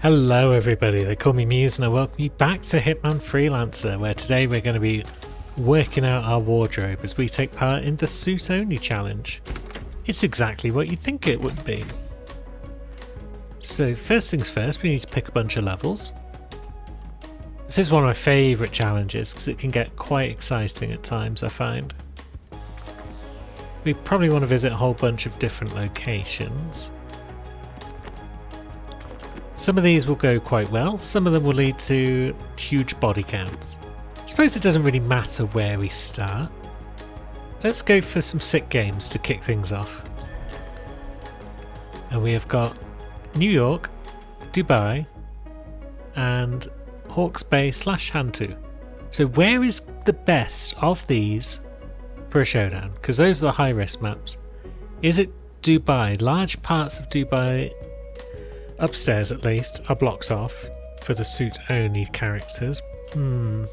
Hello everybody, they call me Muse and I welcome you back to Hitman Freelancer, where today we're going to be working out our wardrobe as we take part in the suit only challenge. It's exactly what you'd think it would be. So first things first, we need to pick a bunch of levels. This is one of my favourite challenges because it can get quite exciting at times, I find. We probably want to visit a whole bunch of different locations. Some of these will go quite well, some of them will lead to huge body counts. I suppose it doesn't really matter where we start. Let's go for some sick games to kick things off. And we have got New York, Dubai, and Hawke's Bay / Hantu. So where is the best of these for a showdown? Because those are the high risk maps. Is it Dubai? Large parts of Dubai, upstairs at least, are blocked off for the suit only characters. New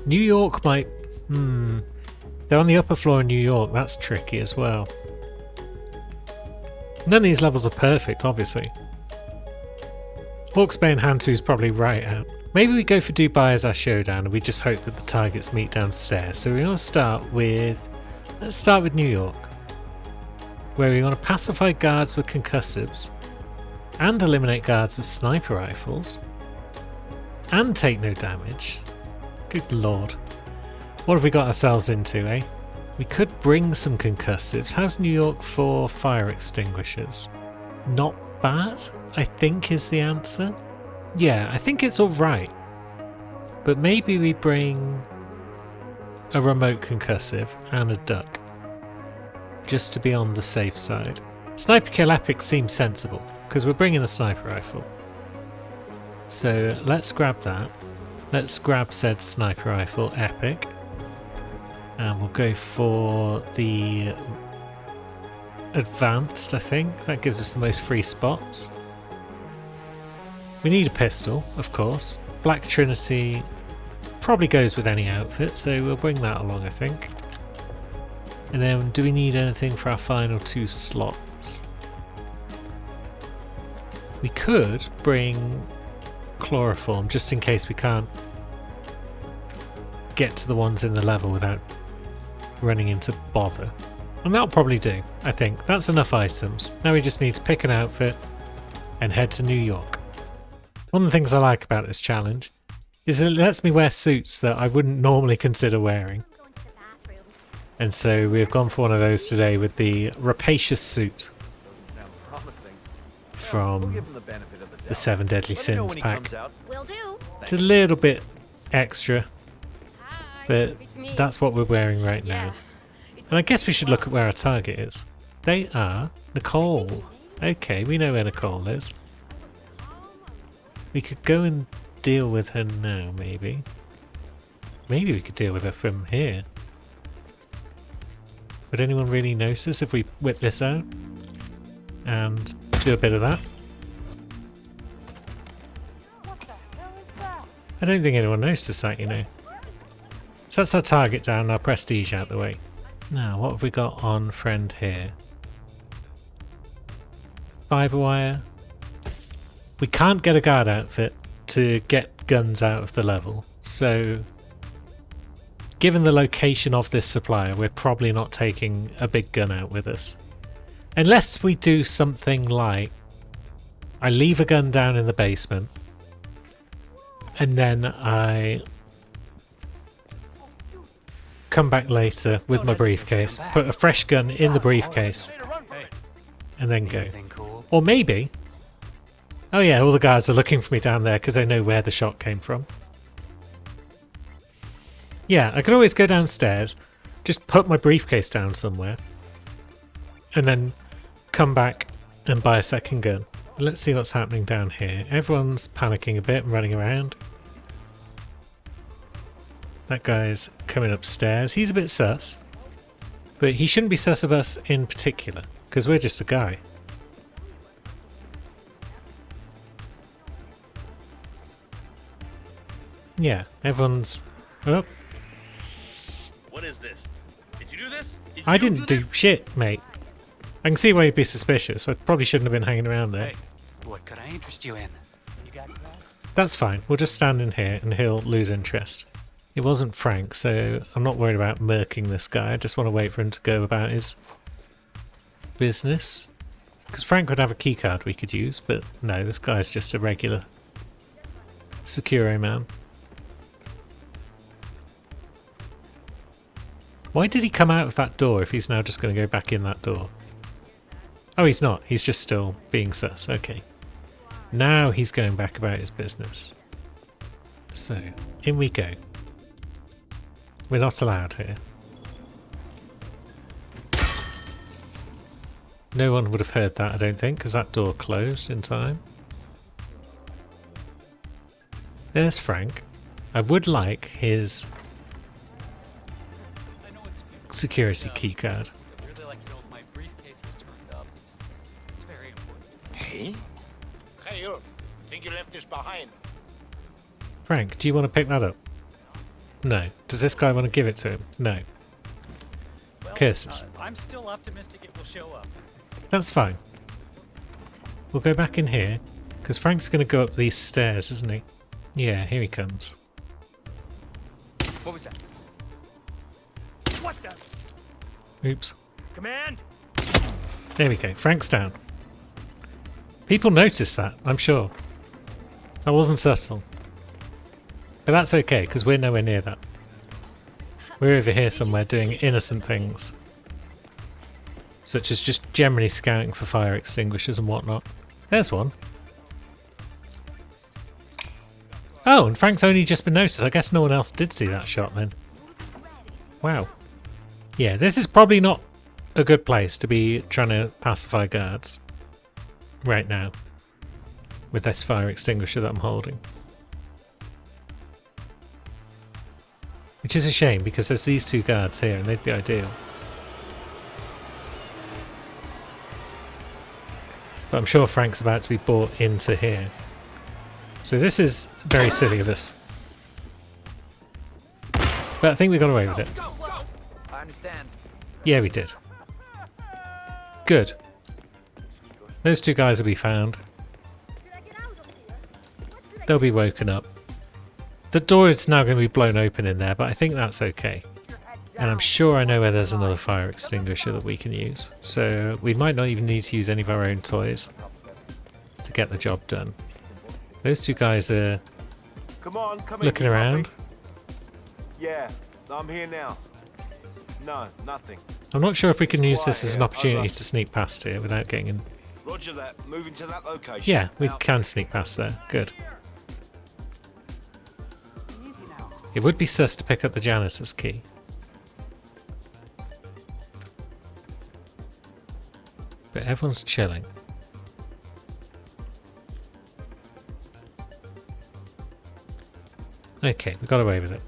York might... They're on the upper floor in New York, that's tricky as well. None of these levels are perfect, obviously. Hawke's Bay and Hantu is probably right out. Maybe we go for Dubai as our showdown and we just hope that the targets meet downstairs. So we're going to start with... Let's start with New York, where we want to pacify guards with concussives, and eliminate guards with sniper rifles, and take no damage. Good lord. What have we got ourselves into, eh? We could bring some concussives. How's New York for fire extinguishers? Not bad, I think is the answer. Yeah, I think it's alright. But maybe we bring a remote concussive and a duck, just to be on the safe side. Sniper Kill Epic seems sensible, because we're bringing a sniper rifle. So let's grab that. Let's grab said sniper rifle Epic. And we'll go for the advanced, I think. That gives us the most free spots. We need a pistol, of course. Black Trinity probably goes with any outfit, so we'll bring that along, I think. And then do we need anything for our final 2 slots? We could bring chloroform just in case we can't get to the ones in the level without running into bother. And that'll probably do, I think. That's enough items. Now we just need to pick an outfit and head to New York. One of the things I like about this challenge is it lets me wear suits that I wouldn't normally consider wearing. And so we've gone for one of those today with the Rapacious suit from the 7 Deadly Sins pack. It's a little bit extra, but that's what we're wearing right now. And I guess we should look at where our target is. They are Nicole. Okay, we know where Nicole is. We could go and deal with her now, maybe. Maybe we could deal with her from here. Would anyone really notice if we whip this out and do a bit of that? I don't think anyone noticed that, you know. So that's our target down, our prestige out the way. Now, what have we got on friend here? Fiber wire. We can't get a guard outfit to get guns out of the level, so given the location of this supplier, we're probably not taking a big gun out with us. Unless we do something like I leave a gun down in the basement and then I come back later with my briefcase, put a fresh gun in the briefcase and then go. Or maybe, oh yeah, all the guards are looking for me down there because they know where the shot came from. Yeah, I could always go downstairs, just put my briefcase down somewhere, and then come back and buy a second gun. Let's see what's happening down here. Everyone's panicking a bit and running around. That guy's coming upstairs. He's a bit sus, but he shouldn't be sus of us in particular, because we're just a guy. Yeah, everyone's... Oh. What is this? Did you do this? I didn't do shit, mate. I can see why you'd be suspicious. I probably shouldn't have been hanging around there. Hey, what could I interest you in? That's fine. We'll just stand in here and he'll lose interest. It wasn't Frank, so I'm not worried about murking this guy. I just want to wait for him to go about his business. Because Frank would have a keycard we could use, but no, this guy's just a regular Securo man. Why did he come out of that door if he's now just going to go back in that door? Oh, he's not. He's just still being sus. Okay. Now he's going back about his business. So, in we go. We're not allowed here. No one would have heard that, I don't think, because that door closed in time. There's Frank. I would like his security keycard. Hey? Hey, you. Think you left this behind? Frank, do you want to pick that up? No. Does this guy want to give it to him? No. Curses. I'm still optimistic it will show up. That's fine. We'll go back in here, because Frank's going to go up these stairs, isn't he? Yeah, here he comes. What was that? What the? Oops. Command! There we go. Frank's down. People noticed that, I'm sure. That wasn't subtle. But that's okay, because we're nowhere near that. We're over here somewhere doing innocent things. Such as just generally scouting for fire extinguishers and whatnot. There's one. Oh, and Frank's only just been noticed. I guess no one else did see that shot then. Wow. Yeah, this is probably not a good place to be trying to pacify guards. Right now. With this fire extinguisher that I'm holding. Which is a shame because there's these two guards here and they'd be ideal. But I'm sure Frank's about to be brought into here. So this is very silly of us. But I think we got away with it. I understand. Yeah, we did. Good. Those two guys will be found. They'll be woken up. The door is now going to be blown open in there, but I think that's okay. And I'm sure I know where there's another fire extinguisher that we can use. So we might not even need to use any of our own toys to get the job done. Those two guys are looking around. Yeah, I'm here now. No, nothing. I'm not sure if we can use this as an opportunity to sneak past here without getting in. Roger that. Moving to that location. Yeah, we can sneak past there. Good. It would be sus to pick up the janitor's key. But everyone's chilling. Okay, we got away with it.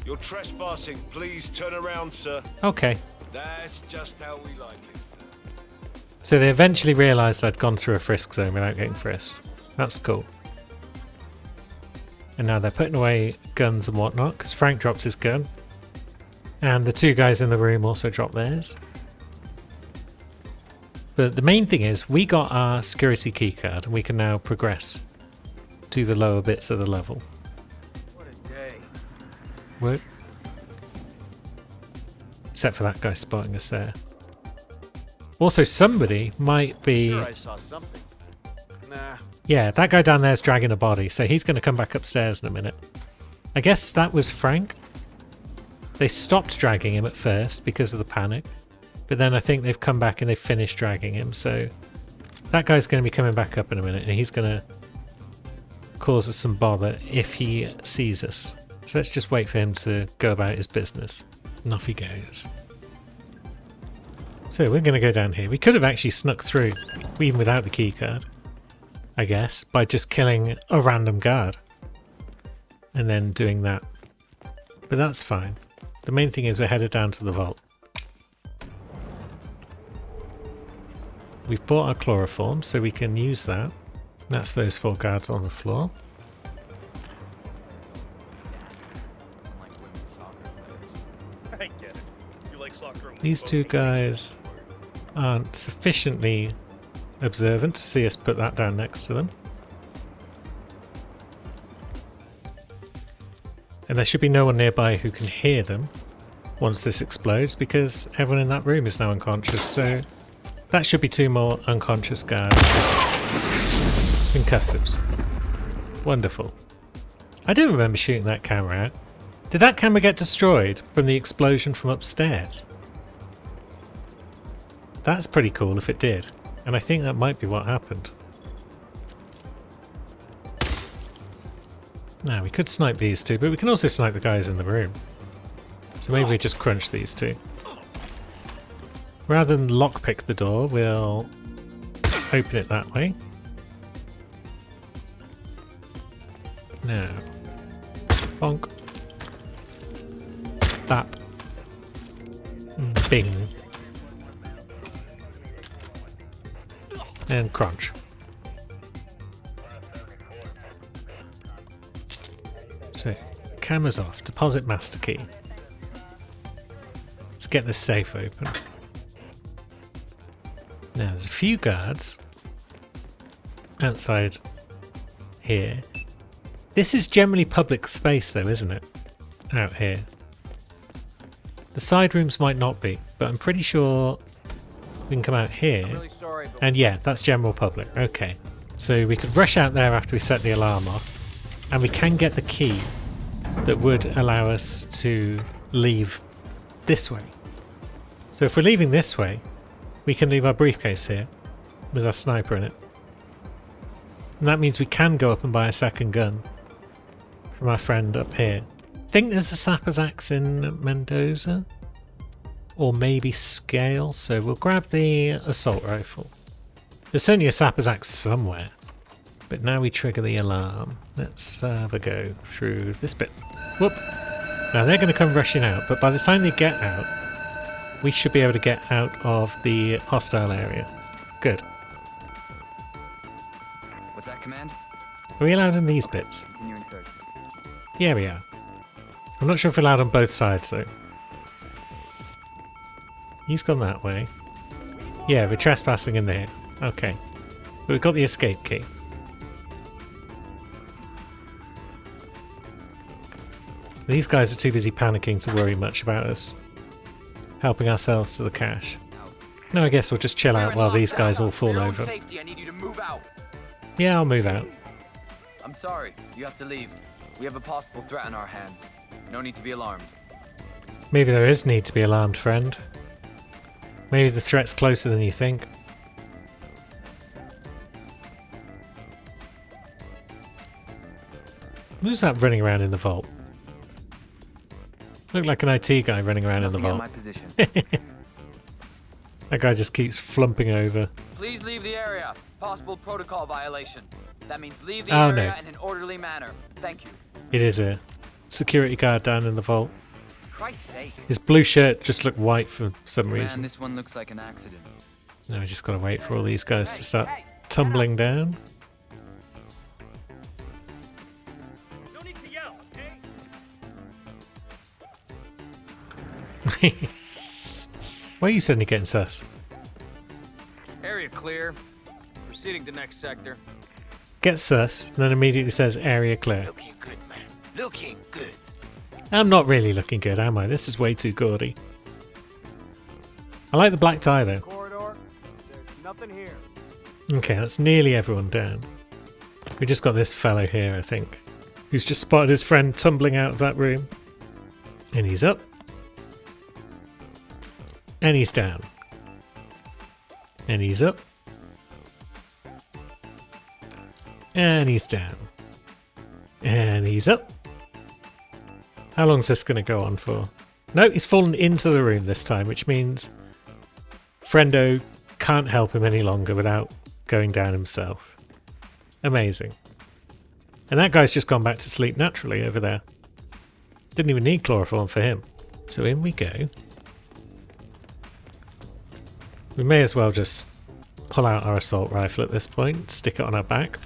You're trespassing. Please turn around, sir. Okay. That's just how we like it. So they eventually realised I'd gone through a frisk zone without getting frisked. That's cool. And now they're putting away guns and whatnot, because Frank drops his gun. And the two guys in the room also drop theirs. But the main thing is, we got our security keycard, and we can now progress to the lower bits of the level. What a day. Whoop. Except for that guy spotting us there. Also, somebody might be... Sure, I saw something. Nah. Yeah, that guy down there is dragging a body, so he's going to come back upstairs in a minute. I guess that was Frank. They stopped dragging him at first because of the panic, but then I think they've come back and they've finished dragging him, so that guy's going to be coming back up in a minute, and he's going to cause us some bother if he sees us. So let's just wait for him to go about his business. And off he goes. So we're going to go down here. We could have actually snuck through, even without the keycard. I guess, by just killing a random guard and then doing that. But that's fine. The main thing is we're headed down to the vault. We've bought our chloroform, so we can use that. That's those 4 guards on the floor. I get it. You like soccer. These two guys aren't sufficiently observant to see us put that down next to them. And there should be no one nearby who can hear them once this explodes, because everyone in that room is now unconscious, so that should be 2 more unconscious guards. Concussives. Wonderful. I do remember shooting that camera out. Did that camera get destroyed from the explosion from upstairs? That's pretty cool if it did, and I think that might be what happened. Now, we could snipe these 2, but we can also snipe the guys in the room. So maybe we just crunch these 2. Rather than lockpick the door, we'll open it that way. Now, bonk. Bap. Bing. And crunch. So, camera's off. Deposit master key. Let's get this safe open. Now, there's a few guards outside here. This is generally public space though, isn't it? Out here. The side rooms might not be, but I'm pretty sure we can come out here. I'm really sorry, but And yeah, that's general public. Okay. So we could rush out there after we set the alarm off. And we can get the key that would allow us to leave this way. So if we're leaving this way, we can leave our briefcase here with our sniper in it. And that means we can go up and buy a second gun from our friend up here. I think there's a sapper's axe in Mendoza. Or maybe Scale, so we'll grab the assault rifle. There's certainly a sapper's axe somewhere. But now we trigger the alarm. Let's have a go through this bit. Whoop! Now they're going to come rushing out, but by the time they get out, we should be able to get out of the hostile area. Good. What's that, Command? Are we allowed in these bits? Continuing search. Yeah, we are. I'm not sure if we're allowed on both sides, though. He's gone that way. Yeah, we're trespassing in there. Okay. But we've got the escape key. These guys are too busy panicking to worry much about us helping ourselves to the cache. No, I guess we'll just chill out while these guys all fall over. Safety, I need you to move out. Yeah, I'll move out. I'm sorry, you have to leave. We have a possible threat on our hands. No need to be alarmed. Maybe there is need to be alarmed, friend. Maybe the threat's closer than you think. Who's that running around in the vault? Look like an IT guy running around in the Nothing vault. at my position. That guy just keeps flumping over. Please leave the area. Possible protocol violation. That means leave the Oh, area no. in an orderly manner. Thank you. It is a security guard down in the vault. Christ's sake. His blue shirt just looked white for some Man, reason. this one looks like an accident. Now we just gotta wait for all these guys to start tumbling down. No need to yell, okay? Why are you suddenly getting sus? area clear. Proceeding to next sector. Gets sus, and then immediately says area clear. Looking good, man. Looking good. I'm not really looking good, am I? This is way too gaudy. I like the black tie though. Corridor. There's nothing here. Okay, that's nearly everyone down. We just got this fellow here, I think, who's just spotted his friend tumbling out of that room. And he's up. And he's down. And he's up. And he's down. And he's up. How long's this going to go on for? No, he's fallen into the room this time, which means Friendo can't help him any longer without going down himself. Amazing. And that guy's just gone back to sleep naturally over there. Didn't even need chloroform for him. So in we go. We may as well just pull out our assault rifle at this point, stick it on our back.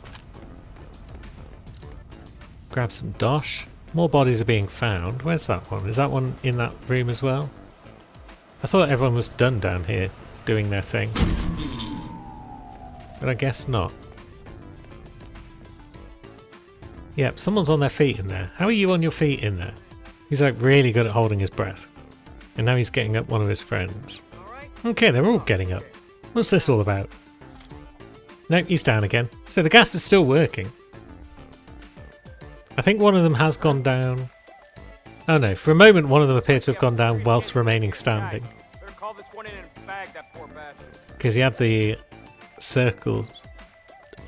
Grab some dosh. More bodies are being found. Where's that one? Is that one in that room as well? I thought everyone was done down here doing their thing. but I guess not. Yep, someone's on their feet in there. How are you on your feet in there? He's like really good at holding his breath. And now he's getting up one of his friends. Okay, they're all getting up. What's this all about? Nope, he's down again. So the gas is still working. I think one of them has gone down. Oh no, for a moment one of them appeared to have gone down whilst remaining standing. Better call this one in and bag that poor bastard. Because he had the circles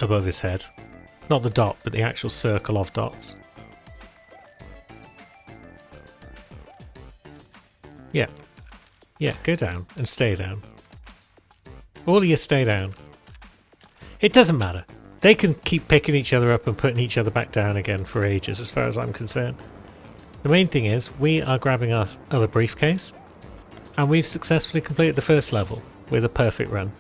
above his head. Not the dot, but the actual circle of dots. Yeah. Yeah, go down and stay down. All of you stay down. It doesn't matter. They can keep picking each other up and putting each other back down again for ages as far as I'm concerned. The main thing is we are grabbing our other briefcase and we've successfully completed the first level with a perfect run.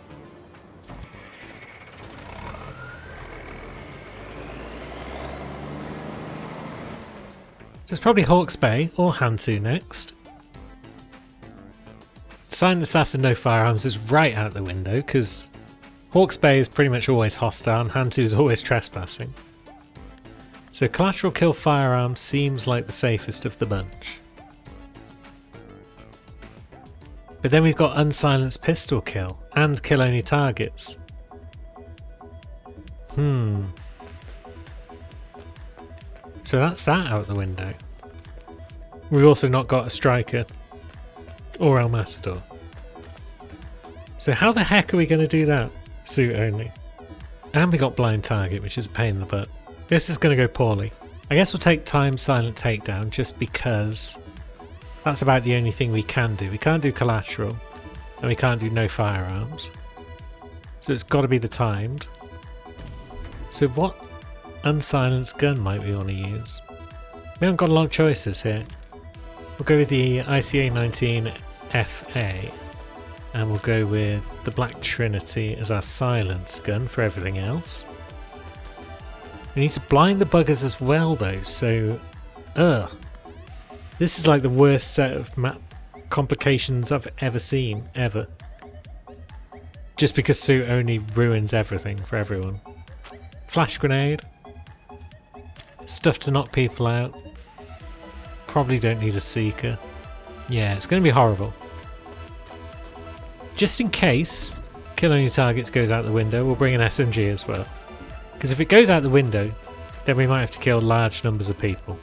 So it's probably Hawke's Bay or Hantu next. Silent Assassin No Firearms is right out the window because Hawke's Bay is pretty much always hostile and Hantu is always trespassing. So Collateral Kill Firearms seems like the safest of the bunch. But then we've got Unsilenced Pistol Kill and Kill Only Targets. So that's that out the window. We've also not got a Striker or El Matador. So how the heck are we going to do that? Suit only. And we got Blind Target, which is a pain in the butt. This is going to go poorly. I guess we'll take Time Silent Takedown just because that's about the only thing we can do. We can't do Collateral and we can't do No Firearms. So it's got to be the timed. So what unsilenced gun might we want to use? We haven't got a lot of choices here. We'll go with the ICA-19 FA and we'll go with the Black Trinity as our silence gun for everything else. We need to blind the buggers as well though, so this is like the worst set of map complications I've ever seen, ever. Just because suit only ruins everything for everyone. Flash grenade. Stuff to knock people out. Probably don't need a seeker. Yeah, it's going to be horrible. Just in case Kill Only Targets goes out the window, we'll bring an SMG as well. Because if it goes out the window, then we might have to kill large numbers of people.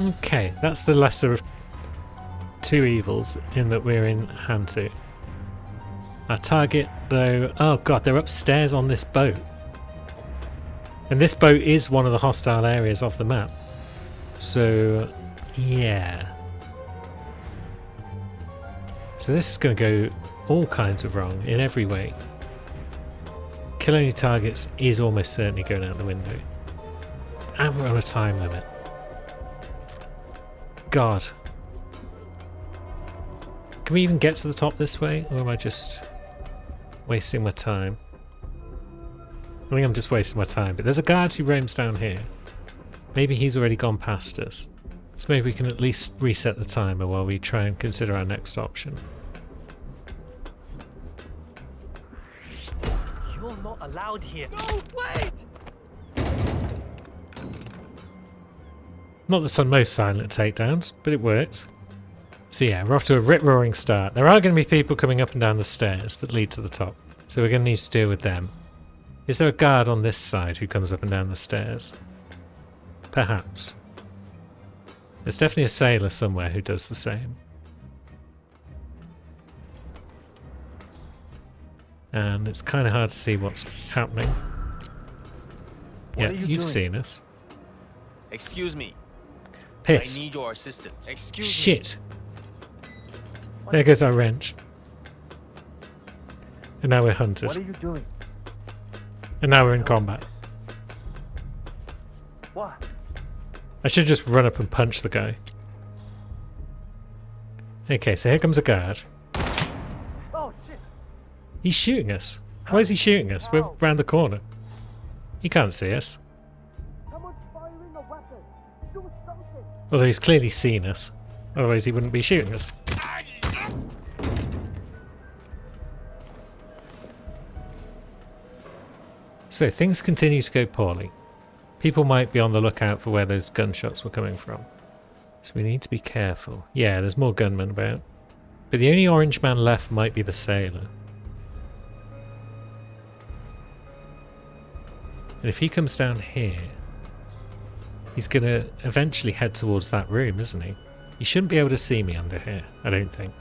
Okay, that's the lesser of two evils in that we're in Hantu. Our target though, oh god, they're upstairs on this boat. And this boat is one of the hostile areas of the map. So, yeah. So this is going to go all kinds of wrong in every way. Kill Only Targets is almost certainly going out the window. And we're on a time limit. God. Can we even get to the top this way? Or am I just wasting my time? I think I'm just wasting my time, but there's a guard who roams down here. Maybe he's already gone past us. So maybe we can at least reset the timer while we try and consider our next option. You're not allowed here. No, wait! Not the most silent takedowns, but it worked. So yeah, we're off to a rip-roaring start. There are going to be people coming up and down the stairs that lead to the top, so we're going to need to deal with them. Is there a guard on this side who comes up and down the stairs? Perhaps. There's definitely a sailor somewhere who does the same. And it's kind of hard to see what's happening. What Yeah, are you you've doing? seen us. Excuse me. Piss. I need your assistance. Excuse me. Shit. There goes our wrench. And now we're hunted. What are you doing? And now we're in combat. What? I should just run up and punch the guy. Okay, so here comes a guard. Oh shit! He's shooting us. Why is he shooting us? We're round the corner. He can't see us. Someone's firing a weapon. Do something. Although he's clearly seen us. Otherwise he wouldn't be shooting us. So things continue to go poorly. People might be on the lookout for where those gunshots were coming from. So we need to be careful. Yeah, there's more gunmen about. But the only orange man left might be the sailor. And if he comes down here, he's going to eventually head towards that room, isn't he? He shouldn't be able to see me under here, I don't think.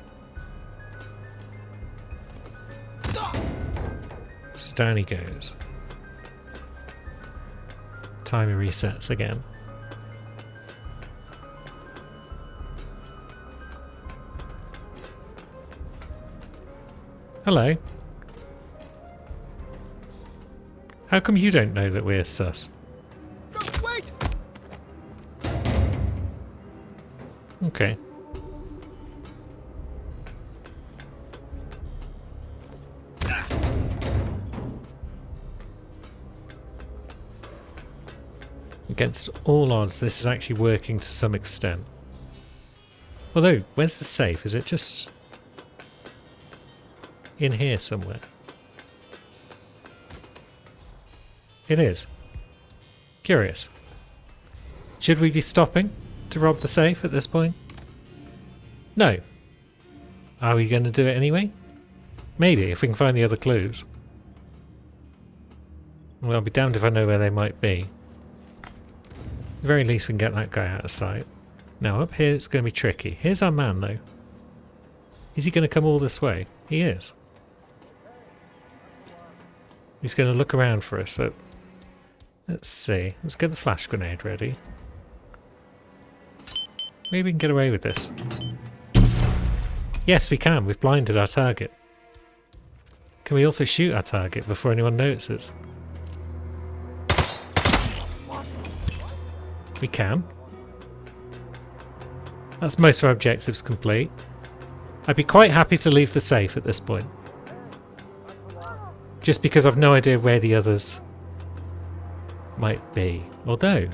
So down he goes. Timer resets again. Hello. How come you don't know that we're sus? Wait! Okay. Against all odds, this is actually working to some extent. Although, where's the safe? Is it just in here somewhere? It is. Curious. Should we be stopping to rob the safe at this point? No. Are we going to do it anyway? Maybe, if we can find the other clues. Well, I'll be damned if I know where they might be. At the very least we can get that guy out of sight. Now up here it's going to be tricky. Here's our man though. Is he going to come all this way? He is. He's going to look around for us. So let's see. Let's get the flash grenade ready. Maybe we can get away with this. Yes, we can. We've blinded our target. Can we also shoot our target before anyone notices? We can. That's most of our objectives complete. I'd be quite happy to leave the safe at this point. Just because I've no idea where the others might be. Although,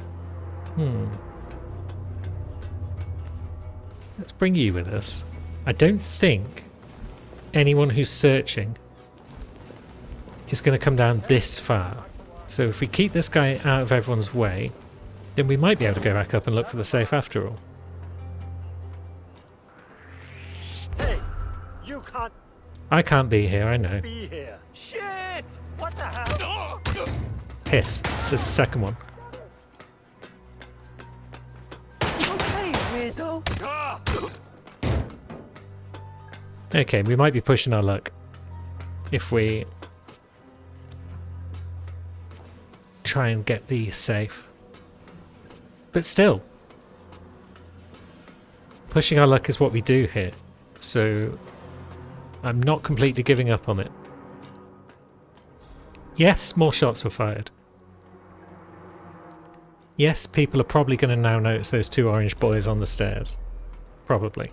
let's bring you with us. I don't think anyone who's searching is going to come down this far. So if we keep this guy out of everyone's way, then we might be able to go back up and look for the safe after all. Hey, you can't I can't be here, I know. be here. Shit! What the hell? Piss. There's a second one. Okay, weirdo. Okay, we might be pushing our luck if we try and get the safe. But still, pushing our luck is what we do here, so I'm not completely giving up on it. Yes, more shots were fired. Yes, people are probably going to now notice those two orange boys on the stairs. Probably.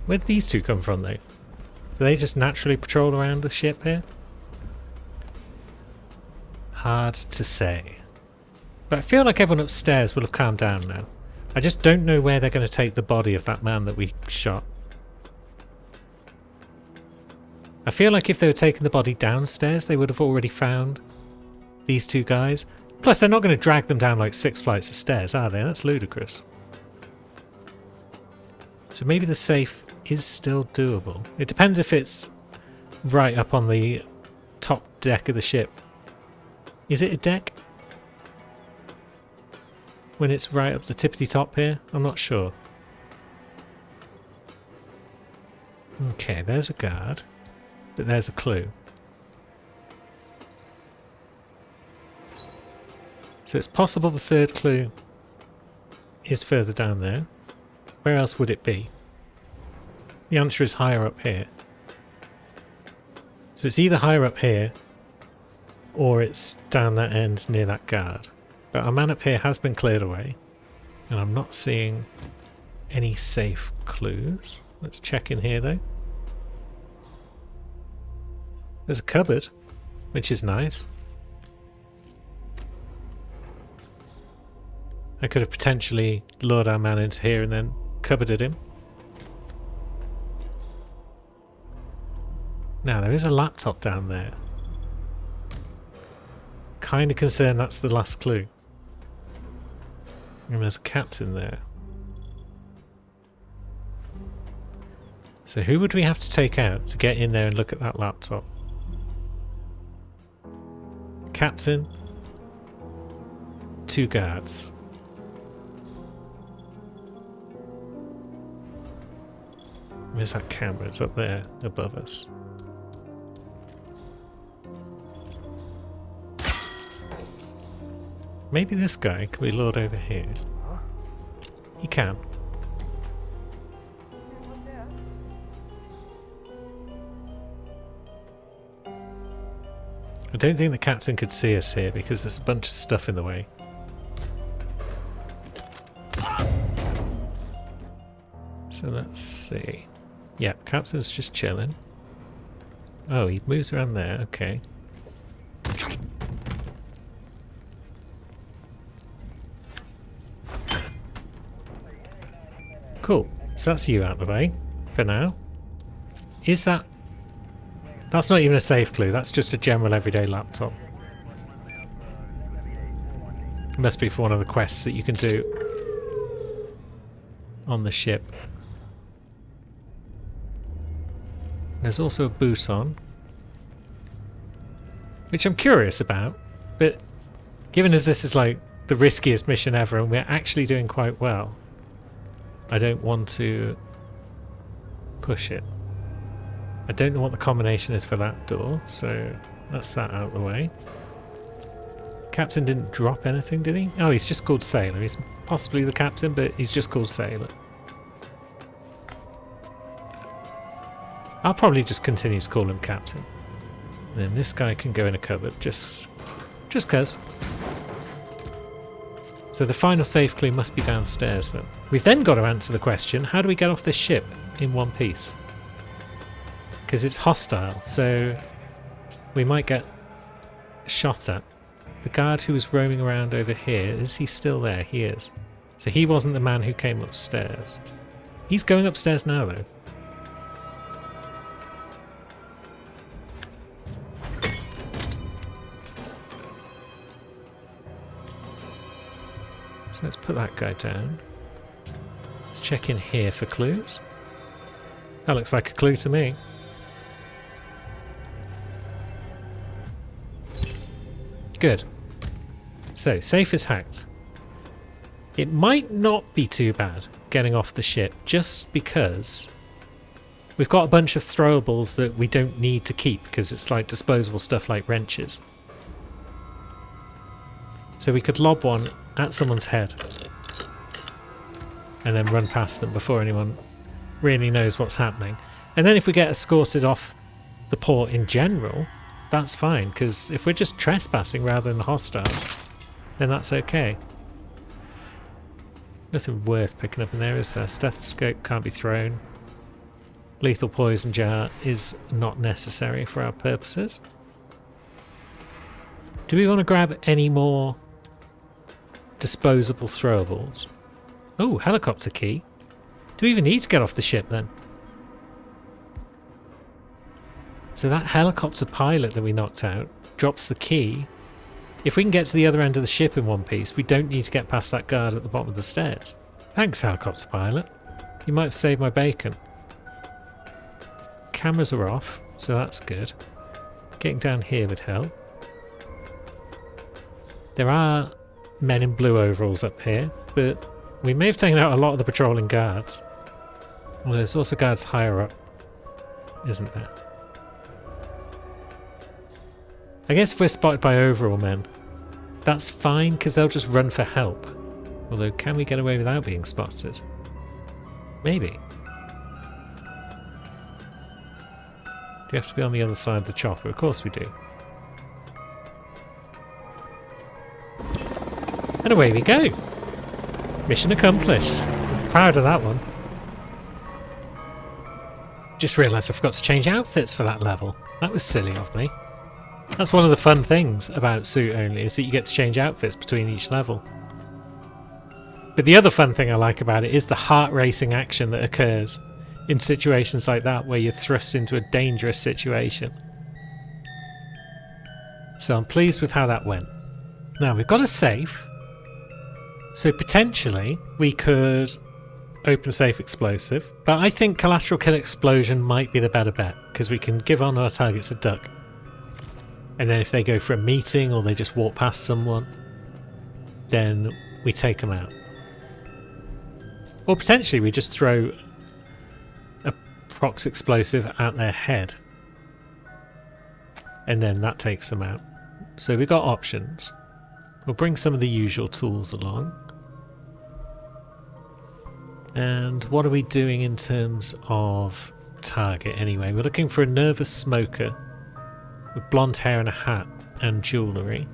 Where did these two come from though? Do they just naturally patrol around the ship here? Hard to say. But I feel like everyone upstairs will have calmed down now. I just don't know where they're going to take the body of that man that we shot. I feel like if they were taking the body downstairs, they would have already found these two guys. Plus, they're not going to drag them down like 6 flights of stairs, are they? That's ludicrous. So maybe the safe is still doable. It depends if it's right up on the top deck of the ship. Is it a deck? When it's right up the tippity top here? I'm not sure. Okay, there's a guard. But there's a clue. So it's possible the third clue is further down there. Where else would it be? The answer is higher up here. So it's either higher up here or it's down that end near that guard. But our man up here has been cleared away. And I'm not seeing any safe clues. Let's check in here though. There's a cupboard, which is nice. I could have potentially lured our man into here and then cupboarded him. Now there is a laptop down there. kind of concerned that's the last clue. And there's a captain there. So who would we have to take out to get in there and look at that laptop? Captain. 2 guards. Where's that camera? It's up there above us. Maybe this guy can we lord over here. He can. I don't think the captain could see us here because there's a bunch of stuff in the way. So let's see. Yeah, captain's just chilling. Oh, he moves around there, okay. Cool. So that's you out of the way for now. Is that... That's not even a safe clue, that's just a general everyday laptop. It must be for one of the quests that you can do on the ship. There's also a boot on, which I'm curious about, but given as this is like the riskiest mission ever and we're actually doing quite well, I don't want to push it. I don't know what the combination is for that door, so that's that out of the way. Captain didn't drop anything, did he? Oh, he's just called Sailor. He's possibly the captain, but he's just called Sailor. I'll probably just continue to call him Captain. And then this guy can go in a cupboard, just cuz. So the final safe clue must be downstairs then. We've then got to answer the question, how do we get off this ship in one piece? Because it's hostile, so we might get shot at. The guard who was roaming around over here, is he still there? He is. So he wasn't the man who came upstairs. He's going upstairs now though. So let's put that guy down. Let's check in here for clues. That looks like a clue to me. Good. So, safe is hacked. It might not be too bad getting off the ship, just because we've got a bunch of throwables that we don't need to keep, because it's like disposable stuff like wrenches. So we could lob one at someone's head and then run past them before anyone really knows what's happening. And then if we get escorted off the port in general, that's fine, because if we're just trespassing rather than hostile, then that's okay. Nothing worth picking up in there, is there? Stethoscope can't be thrown. Lethal poison jar is not necessary for our purposes. Do we want to grab any more disposable throwables? Oh, helicopter key. Do we even need to get off the ship then? So that helicopter pilot that we knocked out drops the key. If we can get to the other end of the ship in one piece, we don't need to get past that guard at the bottom of the stairs. Thanks, helicopter pilot. You might have saved my bacon. Cameras are off, so that's good. Getting down here would help. There are men in blue overalls up here, but we may have taken out a lot of the patrolling guards. Well, there's also guards higher up, isn't there? I guess if we're spotted by overall men, that's fine, because they'll just run for help. Although, can we get away without being spotted? Maybe. Do we have to be on the other side of the chopper? Of course we do. And away we go! Mission accomplished. Proud of that one. Just realised I forgot to change outfits for that level. That was silly of me. That's one of the fun things about Suit Only, is that you get to change outfits between each level. But the other fun thing I like about it is the heart-racing action that occurs in situations like that where you're thrust into a dangerous situation. So I'm pleased with how that went. Now we've got a safe. So potentially we could open safe explosive, but I think collateral kill explosion might be the better bet because we can give on our targets a duck. And then if they go for a meeting or they just walk past someone, then we take them out. Or potentially we just throw a prox explosive at their head. And then that takes them out. So we've got options. We'll bring some of the usual tools along. And what are we doing in terms of target anyway? We're looking for a nervous smoker with blonde hair and a hat and jewellery.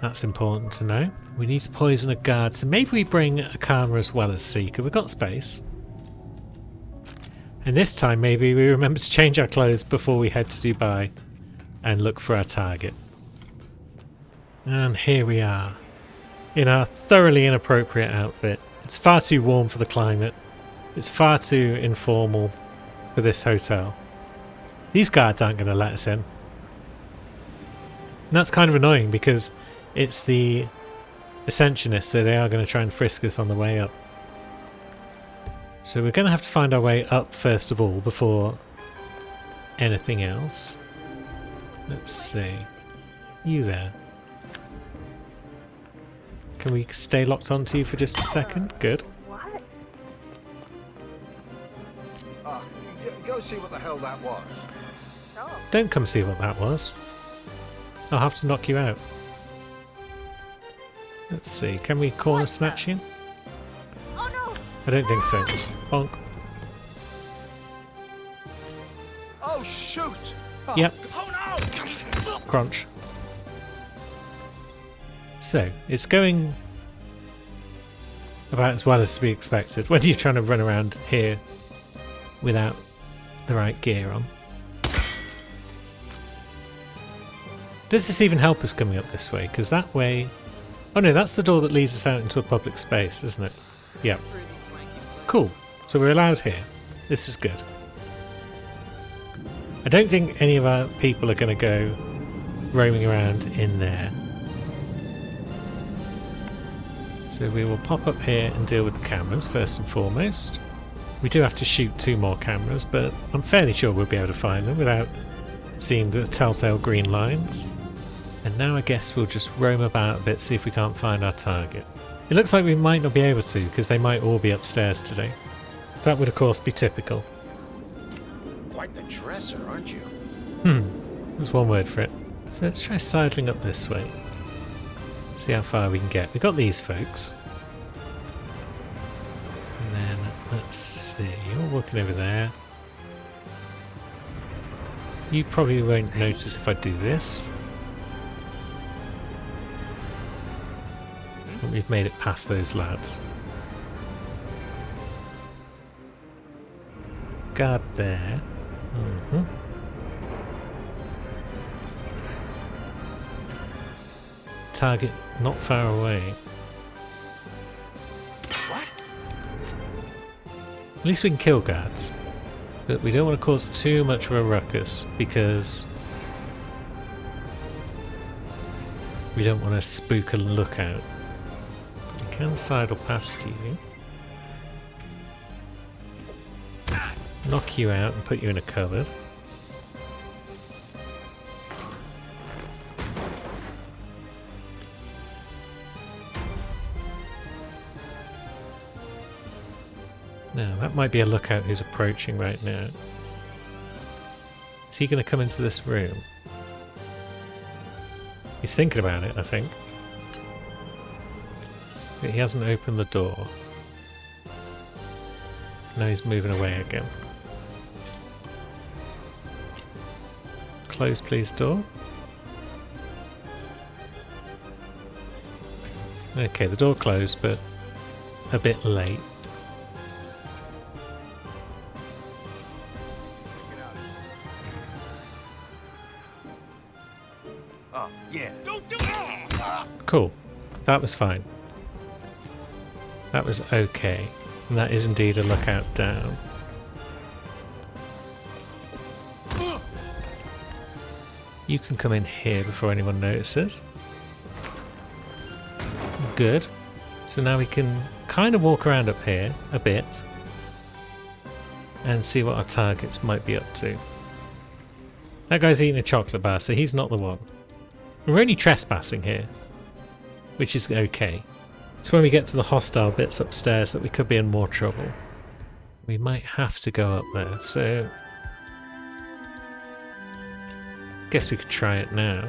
That's important to know. We need to poison a guard, so maybe we bring a Karma as well as Seeker. We've got space. And this time maybe we remember to change our clothes before we head to Dubai and look for our target. And here we are, in our thoroughly inappropriate outfit. It's far too warm for the climate. It's far too informal for this hotel. These guards aren't going to let us in. And that's kind of annoying because it's the Ascensionists, so they are going to try and frisk us on the way up. So we're going to have to find our way up first of all before anything else. Let's see. You there. Can we stay locked onto you for just a second? Good. What? Go see what the hell that was. Oh. Don't come see what that was. I'll have to knock you out. Let's see. Can we corner snatch you? Oh no! I don't think so. Bonk. Oh shoot! Yep. Oh no! Crunch. So, it's going about as well as to be expected when you're trying to run around here without the right gear on. Does this even help us coming up this way? Because that way... Oh no, that's the door that leads us out into a public space, isn't it? Yep. Cool. So we're allowed here. This is good. I don't think any of our people are going to go roaming around in there. So we will pop up here and deal with the cameras first and foremost. We do have to shoot 2 more cameras, but I'm fairly sure we'll be able to find them without seeing the telltale green lines. And now I guess we'll just roam about a bit, see if we can't find our target. It looks like we might not be able to, because they might all be upstairs today. That would of course be typical. Quite the dresser, aren't you? There's one word for it. So let's try sidling up this way. See how far we can get. We've got these folks. And then, let's see, you're walking over there. You probably won't notice if I do this. But we've made it past those lads. Guard there. Target not far away. What? At least we can kill guards. But we don't want to cause too much of a ruckus because we don't want to spook a lookout. We can sidle past you. Knock you out and put you in a cupboard. Now, that might be a lookout who's approaching right now. Is he going to come into this room? He's thinking about it, I think. But he hasn't opened the door. Now he's moving away again. Close, please, door. Okay, the door closed, but a bit late. Oh, yeah. Don't do it! Cool. That was fine. That was okay. And that is indeed a lookout down. You can come in here before anyone notices. good. So now we can kind of walk around up here a bit and see what our targets might be up to. That guy's eating a chocolate bar, so he's not the one. We're only trespassing here, which is okay. It's when we get to the hostile bits upstairs that we could be in more trouble. We might have to go up there, so guess we could try it now.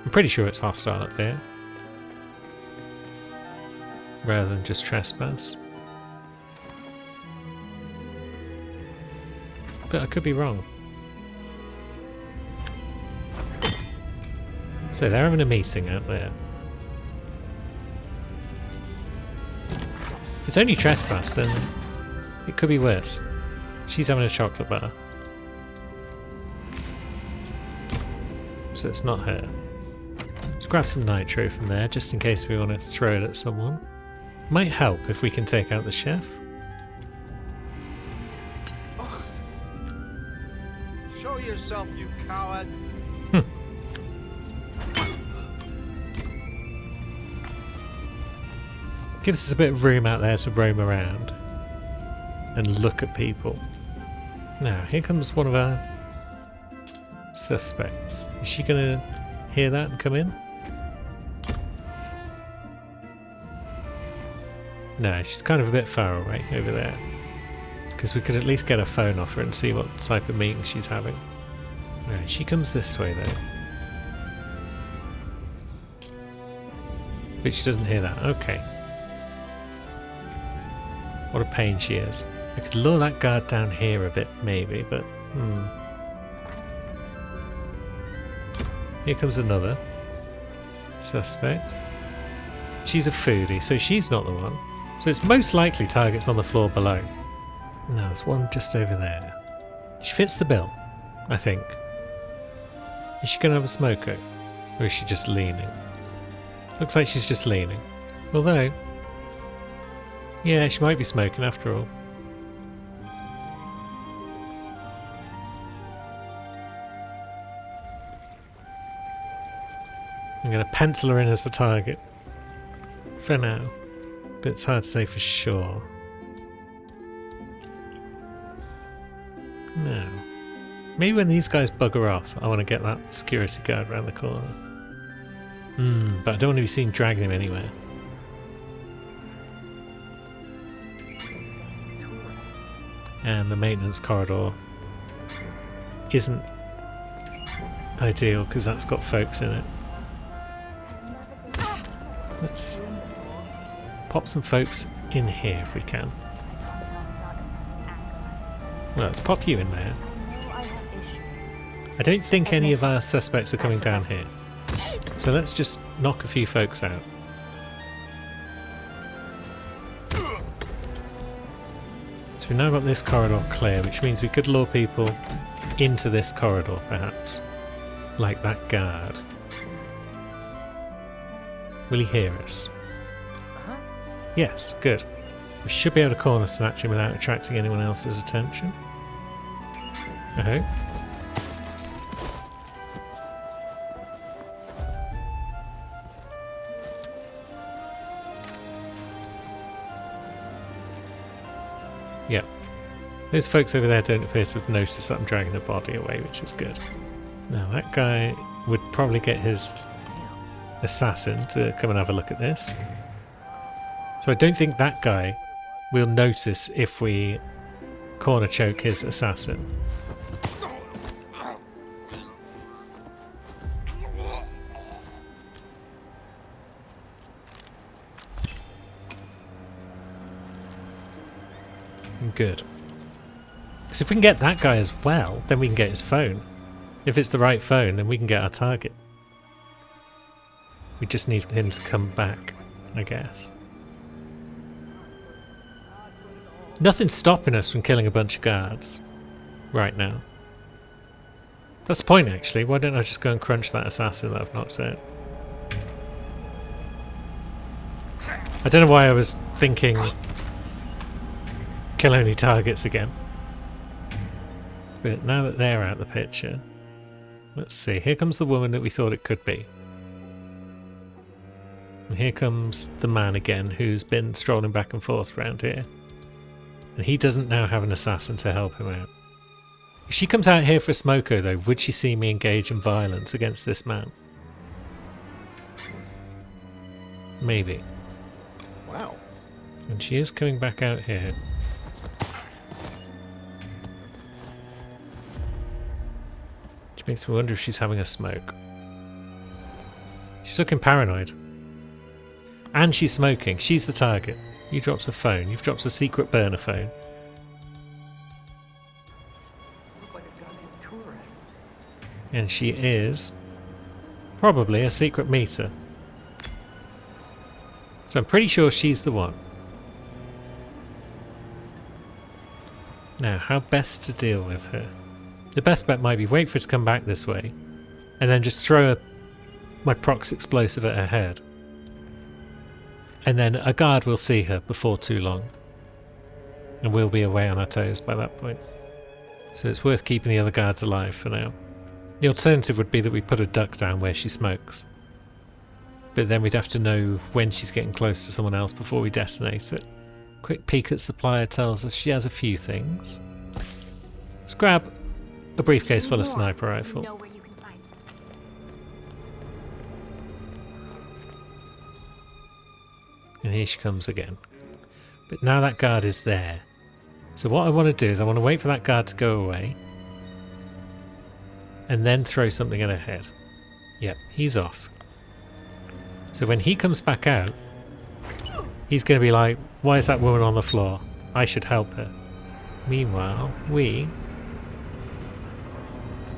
I'm pretty sure it's hostile up here, rather than just trespass. But I could be wrong. So they're having a meeting out there. If it's only trespass, then it could be worse. She's having a chocolate bar. So it's not her. Let's grab some nitro from there, just in case we want to throw it at someone. Might help if we can take out the chef. Show yourself, you coward. Gives us a bit of room out there to roam around and look at people. Now, here comes one of our suspects. Is she going to hear that and come in? No, she's kind of a bit far away over there. Because we could at least get a phone off her and see what type of meeting she's having. Right, she comes this way though. But she doesn't hear that. Okay. What a pain she is. I could lure that guard down here a bit, maybe, but Here comes another suspect. She's a foodie, so she's not the one. So it's most likely targets on the floor below. No, there's one just over there. She fits the bill, I think. Is she going to have a smoker? Or is she just leaning? Looks like she's just leaning. Although, yeah, she might be smoking after all. I'm going to pencil her in as the target. For now. But it's hard to say for sure. No. Maybe when these guys bugger off, I want to get that security guard around the corner. But I don't want to be seen dragging him anywhere. And the maintenance corridor isn't ideal because that's got folks in it. Let's pop some folks in here if we can. Well, let's pop you in there. I don't think any of our suspects are coming down here. So let's just knock a few folks out. So we've now got this corridor clear, which means we could lure people into this corridor, perhaps. Like that guard. Will he hear us? Yes, good. We should be able to corner snatch him without attracting anyone else's attention. I hope. Yep. Those folks over there don't appear to have noticed that I'm dragging a body away, which is good. Now, that guy would probably get his assassin to come and have a look at this. So I don't think that guy will notice if we corner choke his assassin. Good. Because if we can get that guy as well, then we can get his phone. If it's the right phone, then we can get our target. We just need him to come back, I guess. Nothing's stopping us from killing a bunch of guards right now. That's the point, actually. Why don't I just go and crunch that assassin that I've knocked out? I don't know why I was thinking kill only targets again. But now that they're out of the picture, let's see. Here comes the woman that we thought it could be. And here comes the man again who's been strolling back and forth around here. And he doesn't now have an assassin to help him out. If she comes out here for a smoko though, would she see me engage in violence against this man? Maybe. Wow. And she is coming back out here. Which makes me wonder if she's having a smoke. She's looking paranoid. And she's smoking. She's the target. You drops a phone. You've dropped a secret burner phone. And she is probably a secret meter. So I'm pretty sure she's the one. Now, how best to deal with her? The best bet might be wait for her to come back this way, and then just throw my prox explosive at her head. And then a guard will see her before too long. And we'll be away on our toes by that point. So it's worth keeping the other guards alive for now. The alternative would be that we put a duck down where she smokes. But then we'd have to know when she's getting close to someone else before we detonate it. Quick peek at supplier tells us she has a few things. Let's grab a briefcase full of sniper rifle. Know where you can find them. And here she comes again. But now that guard is there. So what I want to do is I want to wait for that guard to go away. And then throw something at her head. Yep, he's off. So when he comes back out, he's going to be like, why is that woman on the floor? I should help her. Meanwhile, we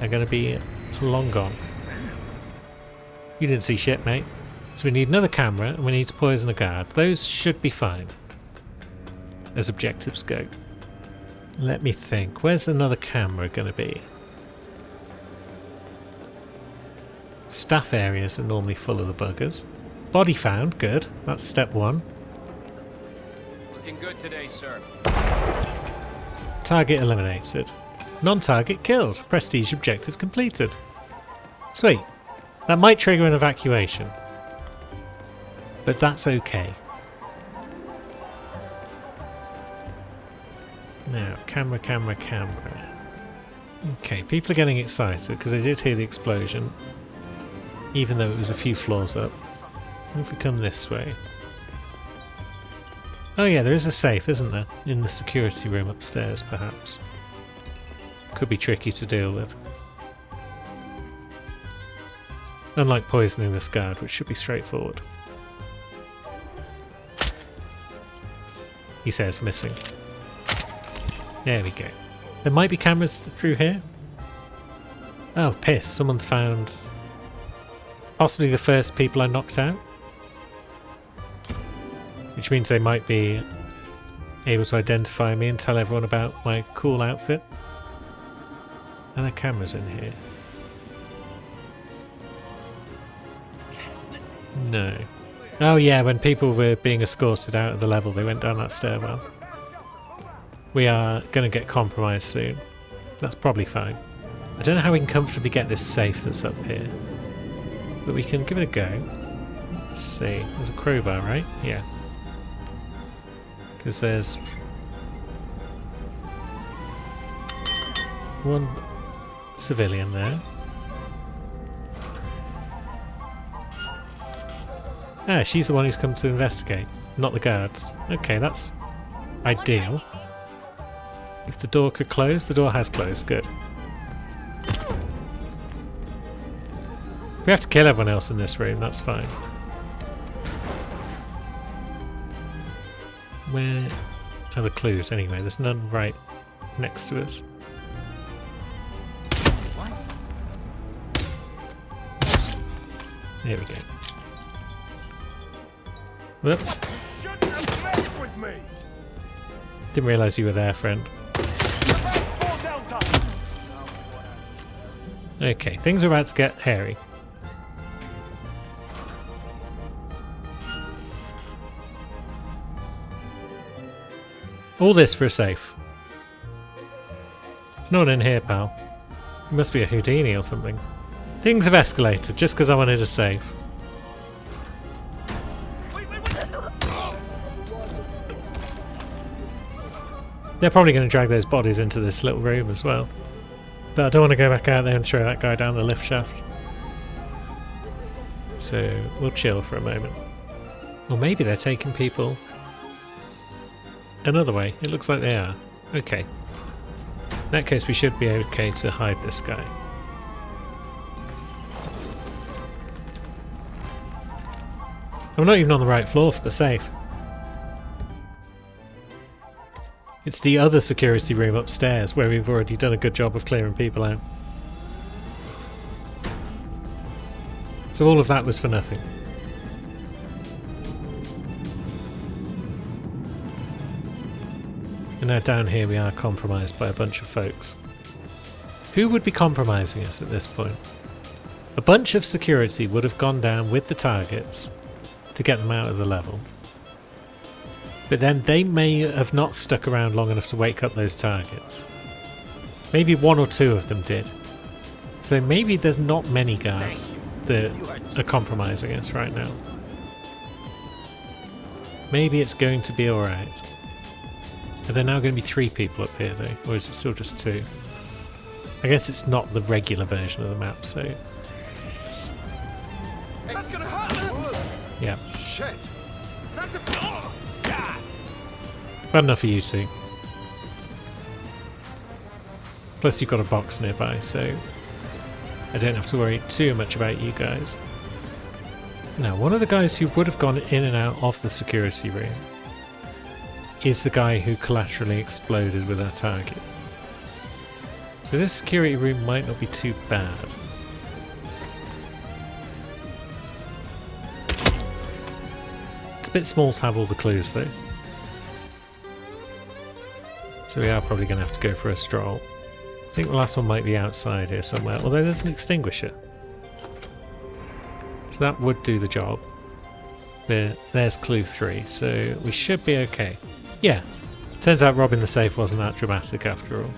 are going to be long gone. You didn't see shit, mate. So we need another camera and we need to poison a guard. Those should be fine as objectives go. Let me think. Where's another camera going to be? Staff areas are normally full of the buggers. Body found. Good. That's step one. Looking good today, sir. Target eliminated. Non-target killed. Prestige objective completed. Sweet. That might trigger an evacuation. But that's okay. Now, camera. Okay, people are getting excited because they did hear the explosion. Even though it was a few floors up. What if we come this way? Oh yeah, there is a safe, isn't there? In the security room upstairs, perhaps. Could be tricky to deal with. Unlike poisoning this guard, which should be straightforward. He says missing. There we go. There might be cameras through here. Oh, piss. Someone's found possibly the first people I knocked out. Which means they might be able to identify me and tell everyone about my cool outfit. Are there cameras in here? No. Oh yeah, when people were being escorted out of the level, they went down that stairwell. We are going to get compromised soon. That's probably fine. I don't know how we can comfortably get this safe that's up here. But we can give it a go. Let's see. There's a crowbar, right? Yeah. Because there's one civilian there. Ah, she's the one who's come to investigate, not the guards. Okay, that's ideal. If the door could close, the door has closed. Good. We have to kill everyone else in this room, that's fine. Where are the clues anyway? There's none right next to us. There we go. Whoop. Didn't realise you were there, friend. Okay, things are about to get hairy. All this for a safe. There's no one in here, pal. It must be a Houdini or something. Things have escalated just because I wanted a safe. They're probably going to drag those bodies into this little room as well. But I don't want to go back out there and throw that guy down the lift shaft. So we'll chill for a moment. Or maybe they're taking people another way. It looks like they are. Okay. In that case, we should be okay to hide this guy. I'm not even on the right floor for the safe. It's the other security room upstairs where we've already done a good job of clearing people out. So all of that was for nothing. And now down here we are compromised by a bunch of folks. Who would be compromising us at this point? A bunch of security would have gone down with the targets to get them out of the level. But then they may have not stuck around long enough to wake up those targets. Maybe one or two of them did. So maybe there's not many guards that are compromising us right now. Maybe it's going to be alright. Are there now going to be 3 people up here though? Or is it still just 2? I guess it's not the regular version of the map, so... That's gonna hurt! Yeah. Shit! Not the... Bad enough for you two. Plus you've got a box nearby, so I don't have to worry too much about you guys. Now, one of the guys who would have gone in and out of the security room is the guy who collaterally exploded with our target. So this security room might not be too bad. It's a bit small to have all the clues though. So we are probably going to have to go for a stroll. I think the last one might be outside here somewhere, although there's an extinguisher. So that would do the job. But there's clue 3, so we should be okay. Yeah, turns out robbing the safe wasn't that dramatic after all.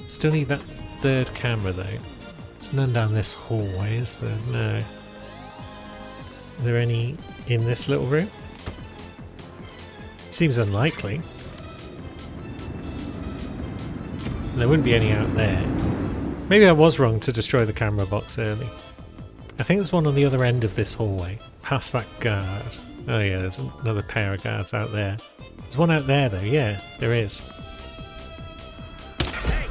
Still need that 3rd camera though. There's none down this hallway, is there? No. Are there any in this little room? Seems unlikely. There wouldn't be any out there. Maybe I was wrong to destroy the camera box early. I think there's one on the other end of this hallway, past that guard. Oh yeah, there's another pair of guards out there. There's one out there though, yeah, there is. Hey!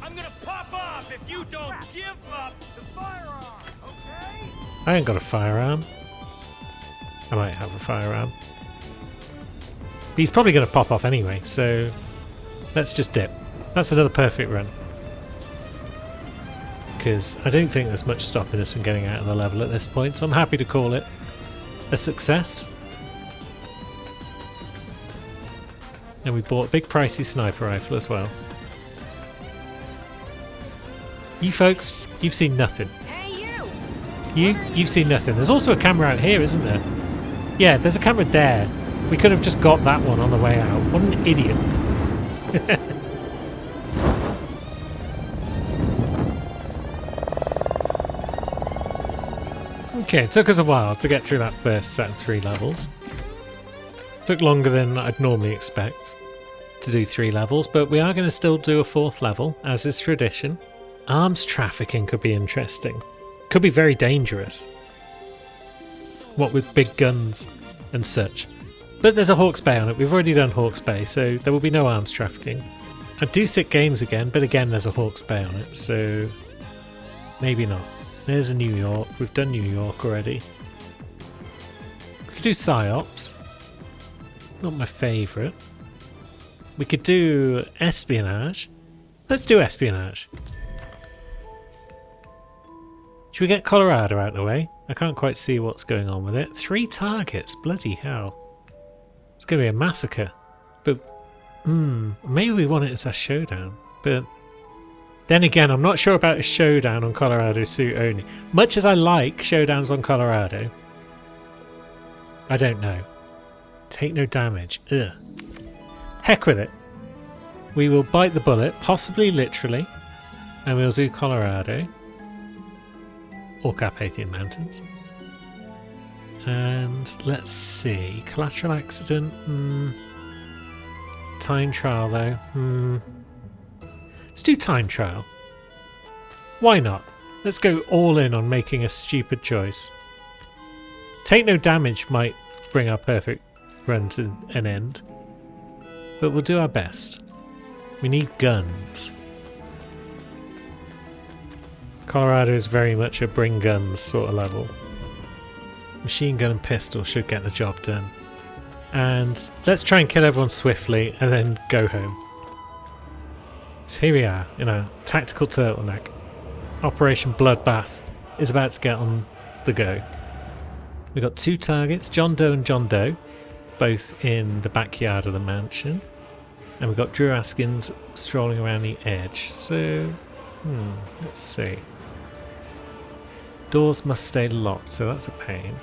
I'm gonna pop off if you don't give up the firearm, okay? I ain't got a firearm. I might have a firearm. But he's probably going to pop off anyway, so let's just dip. That's another perfect run. Because I don't think there's much stopping us from getting out of the level at this point, so I'm happy to call it a success. And we bought a big pricey sniper rifle as well. You folks, you've seen nothing. Hey, You've seen nothing. There's also a camera out here, isn't there? Yeah, there's a camera there. We could have just got that one on the way out. What an idiot. Okay, it took us a while to get through that first set of 3 levels. Took longer than I'd normally expect to do 3 levels, but we are going to still do a 4th level, as is tradition. Arms trafficking could be interesting. Could be very dangerous. What with big guns and such. But there's a Hawke's Bay on it. We've already done Hawke's Bay, so there will be no arms trafficking. I'd do Sick Games again, but again there's a Hawke's Bay on it, so maybe not. There's a New York. We've done New York already. We could do Psyops. Not my favourite. We could do Espionage. Let's do Espionage. Should we get Colorado out of the way? I can't quite see what's going on with it. 3 targets. Bloody hell. It's going to be a massacre. But, maybe we want it as a showdown. But then again, I'm not sure about a showdown on Colorado suit only. Much as I like showdowns on Colorado, I don't know. Take no damage. Ugh. Heck with it. We will bite the bullet, possibly literally, and we'll do Colorado. Or Carpathian Mountains. And let's see. Collateral accident. time trial though. Let's do time trial. Why not? Let's go all in on making a stupid choice. Take no damage might bring our perfect run to an end, but we'll do our best. We need guns. Colorado is very much a bring guns sort of level. Machine gun and pistol should get the job done. And let's try and kill everyone swiftly and then go home. So here we are in a tactical turtleneck. Operation Bloodbath is about to get on the go. We've got 2 targets, John Doe and John Doe, both in the backyard of the mansion. And we've got Drew Askins strolling around the edge. So, let's see. Doors must stay locked, so that's a pain.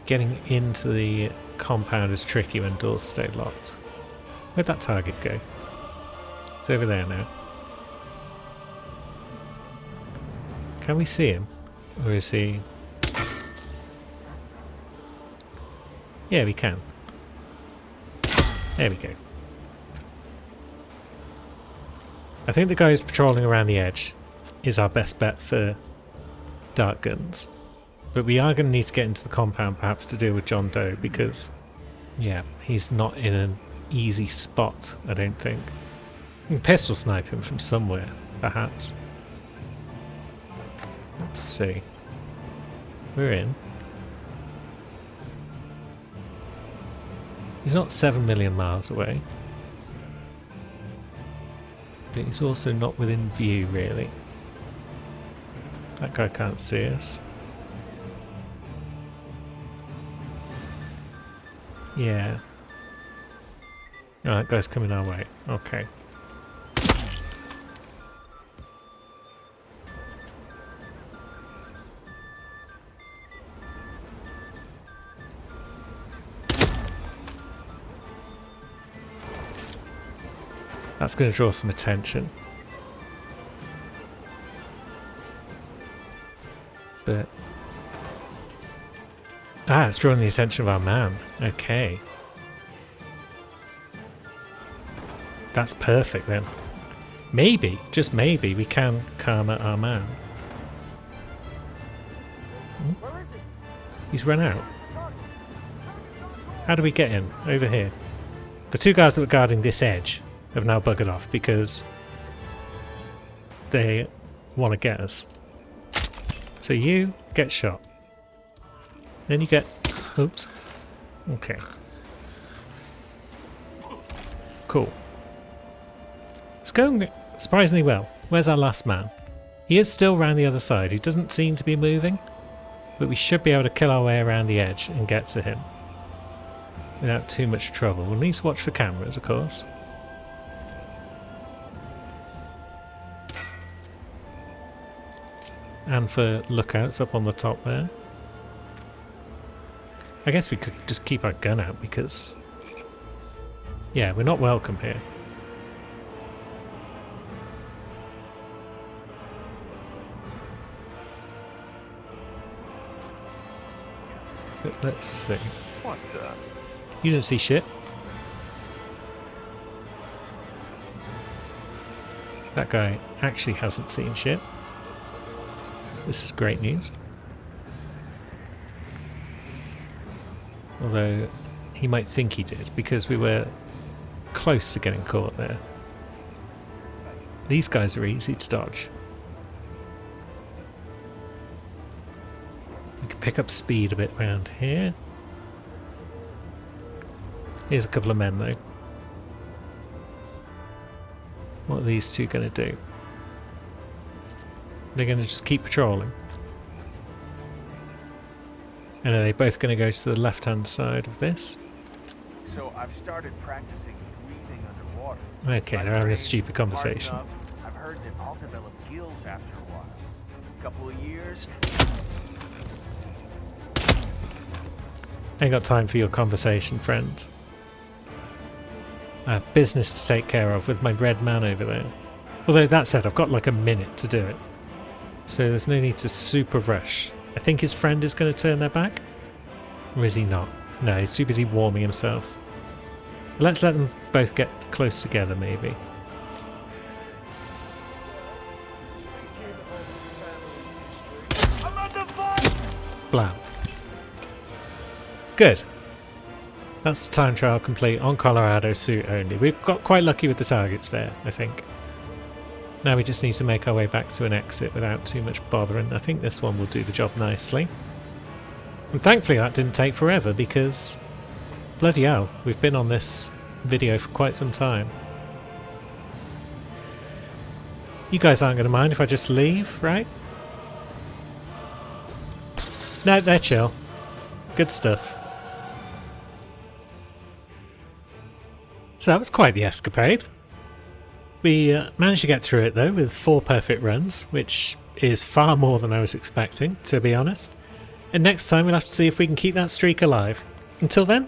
Getting into the compound is tricky when doors stay locked. Where'd that target go? It's over there now. Can we see him? Or is he... Yeah, we can. There we go. I think the guy who's patrolling around the edge is our best bet for dart guns. But we are going to need to get into the compound perhaps to deal with John Doe because, yeah, he's not in an easy spot, I don't think. We can pistol snipe him from somewhere, perhaps. Let's see. We're in. He's not 7 million miles away. But he's also not within view, really. That guy can't see us. Yeah. Oh, that guy's coming our way. Okay. That's going to draw some attention. But... Ah, it's drawing the attention of our man. Okay. That's perfect then. Maybe, just maybe, we can karma our man. He's run out. How do we get him? Over here. The 2 guys that were guarding this edge have now buggered off because they want to get us. So you get shot. Then you get... Oops. Okay. Cool. It's going surprisingly well. Where's our last man? He is still round the other side. He doesn't seem to be moving. But we should be able to kill our way around the edge and get to him. Without too much trouble. We'll need to watch for cameras, of course. And for lookouts up on the top there. I guess we could just keep our gun out because... Yeah, we're not welcome here. But let's see. What the? You didn't see shit. That guy actually hasn't seen shit. This is great news. Although he might think he did because we were close to getting caught there. These guys are easy to dodge. We can pick up speed a bit around here. Here's a couple of men though. What are these 2 going to do? They're going to just keep patrolling. And are they both going to go to the left-hand side of this? So I've started practicing breathing underwater. Okay, they're having a stupid conversation. I've heard that I'll develop gills after a while. A couple of years. Ain't got time for your conversation, friend. I have business to take care of with my red man over there. Although that said, I've got like a minute to do it. So there's no need to super rush. I think his friend is going to turn their back. Or is he not? No, he's too busy warming himself. Let's let them both get close together, maybe. I'm under fire! Blam. Good. That's the time trial complete on Colorado suit only. We've got quite lucky with the targets there, I think. Now we just need to make our way back to an exit without too much bothering. I think this one will do the job nicely. And thankfully that didn't take forever because, bloody hell, we've been on this video for quite some time. You guys aren't going to mind if I just leave, right? No, they're chill. Good stuff. So that was quite the escapade. We managed to get through it though with 4 perfect runs, which is far more than I was expecting, to be honest. And next time we'll have to see if we can keep that streak alive. Until then,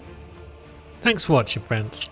thanks for watching, friends.